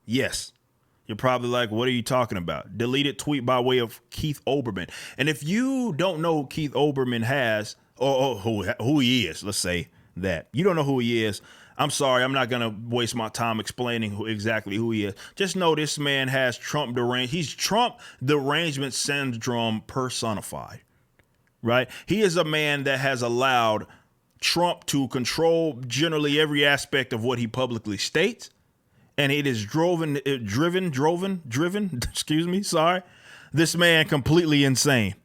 Yes. You're probably like, what are you talking about? Deleted tweet by way of Keith Olbermann. And if you don't know who Keith Olbermann has, or who he is, let's say that. You don't know who he is. I'm sorry, I'm not going to waste my time explaining exactly who he is. Just know this man has He's Trump derangement syndrome personified, right? He is a man that has allowed Trump to control generally every aspect of what he publicly states. And it is driven, this man completely insane.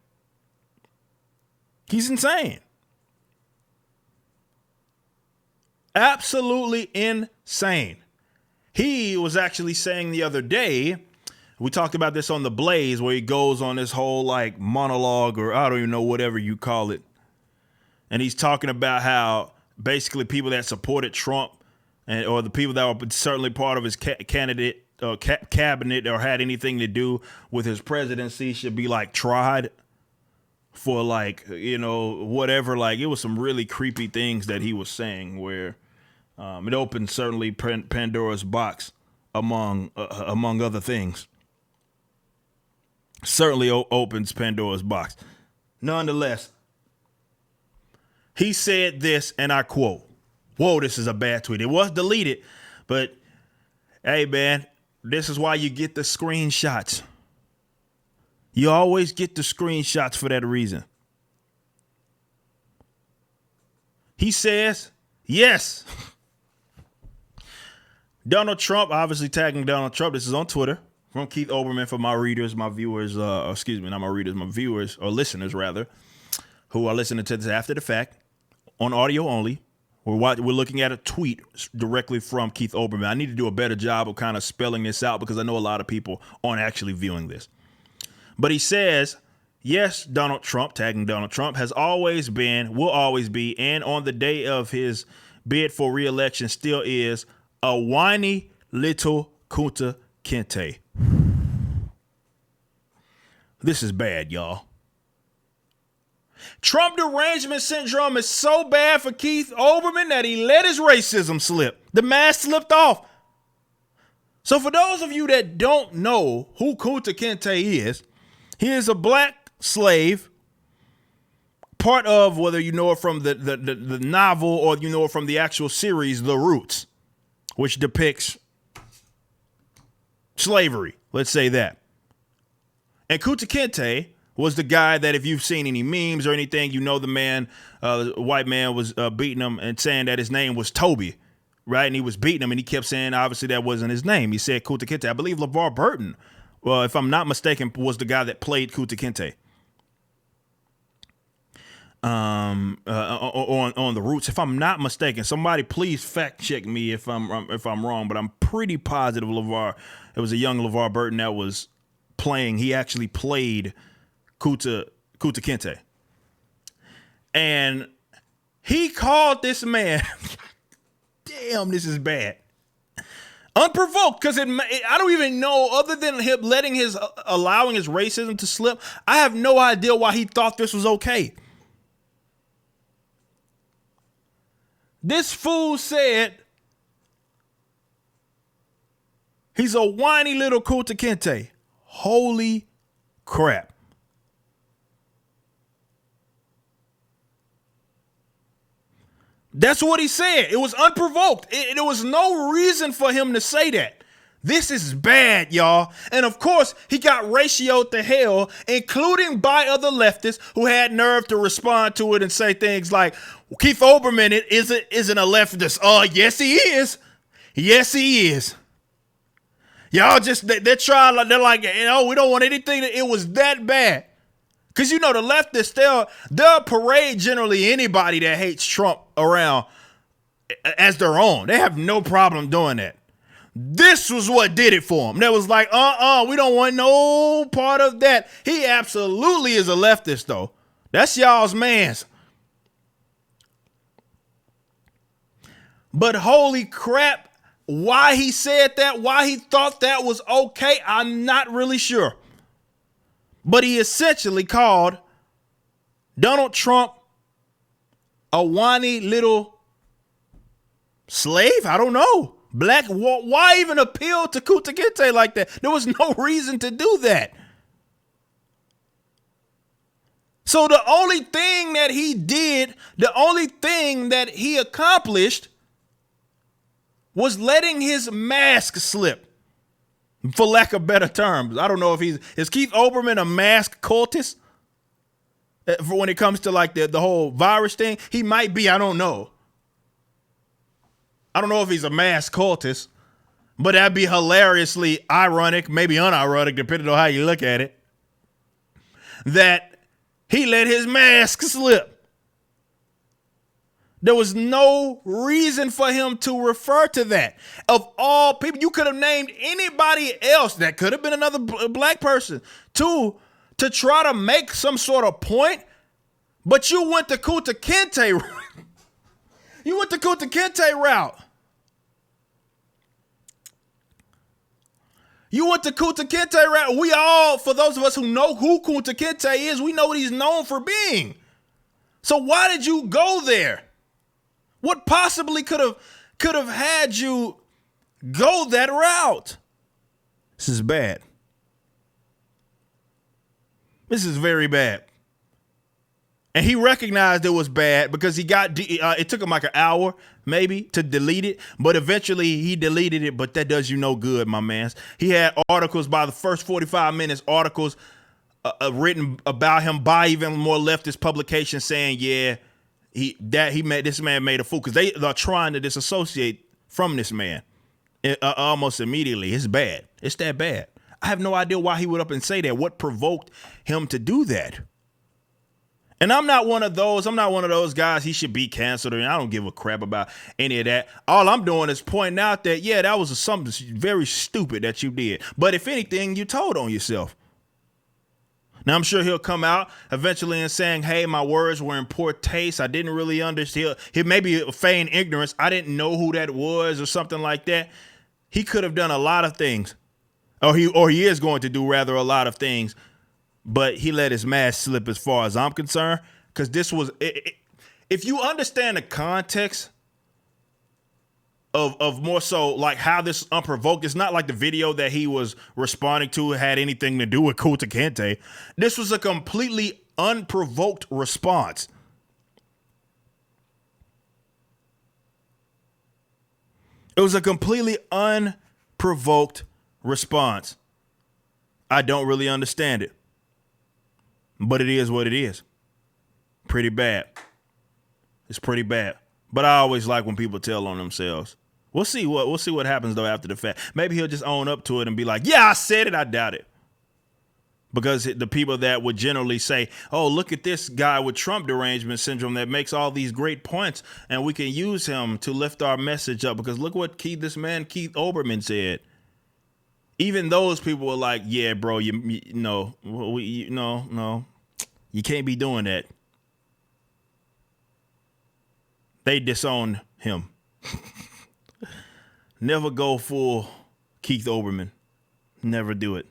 He's insane. Absolutely insane. He was actually saying the other day, we talked about this on The Blaze, where he goes on this whole like monologue, or I don't even know, whatever you call it. And he's talking about how basically people that supported Trump or the people that were certainly part of his cabinet or had anything to do with his presidency should be like tried for like, whatever. Like, it was some really creepy things that he was saying where it opened certainly Pandora's box among other things. Certainly opens Pandora's box. Nonetheless, he said this, and I quote, whoa, this is a bad tweet. It was deleted, but hey, man, this is why you get the screenshots. You always get the screenshots for that reason. He says, yes. Donald Trump, obviously tagging Donald Trump. This is on Twitter from Keith Olbermann for my readers, my viewers, not my readers, my viewers, or listeners rather, who are listening to this after the fact on audio only. We're looking at a tweet directly from Keith Olbermann. I need to do a better job of kind of spelling this out because I know a lot of people aren't actually viewing this. But he says, yes, Donald Trump, tagging Donald Trump, has always been, will always be, and on the day of his bid for re-election still is, a whiny little Kunta Kinte. This is bad, y'all. Trump derangement syndrome is so bad for Keith Olbermann that he let his racism slip. The mask slipped off. So for those of you that don't know who Kunta Kinte is, he is a black slave, part of, whether you know it from the novel or you know it from the actual series, The Roots, which depicts slavery. Let's say that. And Kunta Kinte was the guy that if you've seen any memes or anything, you know the man, the white man was beating him and saying that his name was Toby, right? And he was beating him and he kept saying, obviously, that wasn't his name. He said Kunta Kinte. I believe LeVar Burton, well, if I'm not mistaken, was the guy that played Kunta Kinte on The Roots. If I'm not mistaken, somebody please fact check me if I'm wrong, but I'm pretty positive it was a young LeVar Burton that was playing. He actually played Kunta Kinte. And he called this man, damn, this is bad, unprovoked, because I don't even know, other than him allowing his racism to slip, I have no idea why he thought this was okay. This fool said he's a whiny little Kunta Kinte. Holy crap. That's what he said. It was unprovoked. There was no reason for him to say that. This is bad, y'all. And of course, he got ratioed to hell, including by other leftists who had nerve to respond to it and say things like, Keith Olbermann isn't a leftist. Yes, he is. Yes, he is. Y'all just, they're trying, they're like, we don't want anything. It was that bad. Because, the leftists, they'll parade generally anybody that hates Trump around as their own. They have no problem doing that. This was what did it for them. That was like, we don't want no part of that. He absolutely is a leftist, though. That's y'all's mans. But holy crap, why he said that, why he thought that was okay, I'm not really sure. But he essentially called Donald Trump a whiny little slave. I don't know. Why even appeal to Kunta Kinte like that? There was no reason to do that. So the only thing that he did, the only thing that he accomplished was letting his mask slip, for lack of better terms. I don't know if is Keith Olbermann a mask cultist? For when it comes to like the whole virus thing, he might be. I don't know. I don't know if he's a mask cultist, but that'd be hilariously ironic, maybe unironic, depending on how you look at it, that he let his mask slip. There was no reason for him to refer to that. Of all people, you could have named anybody else that could have been another black person to try to make some sort of point, but you went the Kunta Kinte route. You went the Kunta Kinte route. You went the Kunta Kinte route. We all, for those of us who know who Kunta Kinte is, we know what he's known for being. So why did you go there? What possibly could have had you go that route? This is bad. This is very bad. And he recognized it was bad because he got, it took him like an hour maybe to delete it, but eventually he deleted it, but that does you no good, my man. He had articles by the first 45 minutes, articles written about him by even more leftist publications saying, yeah, this man made a fool, because they are trying to disassociate from this man almost immediately. It's bad. It's that bad. I have no idea why he would up and say that. What provoked him to do that? And I'm not one of those guys he should be canceled, and I don't give a crap about any of that. All I'm doing is pointing out that, yeah, that was something very stupid that you did. But if anything, you told on yourself. Now, I'm sure he'll come out eventually and saying, hey, my words were in poor taste. I didn't really understand. He maybe feign ignorance. I didn't know who that was or something like that. He could have done a lot of things, or he is going to do rather a lot of things. But he let his mask slip as far as I'm concerned, because this was, if you understand the context of more so like how this unprovoked, it's not like the video that he was responding to had anything to do with Kunta Kinte. This was a completely unprovoked response. It was a completely unprovoked response. I don't really understand it, but it is what it is. Pretty bad. It's pretty bad. But I always like when people tell on themselves. We'll see what happens though after the fact. Maybe he'll just own up to it and be like, yeah, I said it. I doubt it. Because the people that would generally say, oh, look at this guy with Trump derangement syndrome that makes all these great points, and we can use him to lift our message up, because look what Keith Olbermann said. Even those people were like, yeah, bro, no, you can't be doing that. They disown him. Never go full Keith Olbermann. Never do it.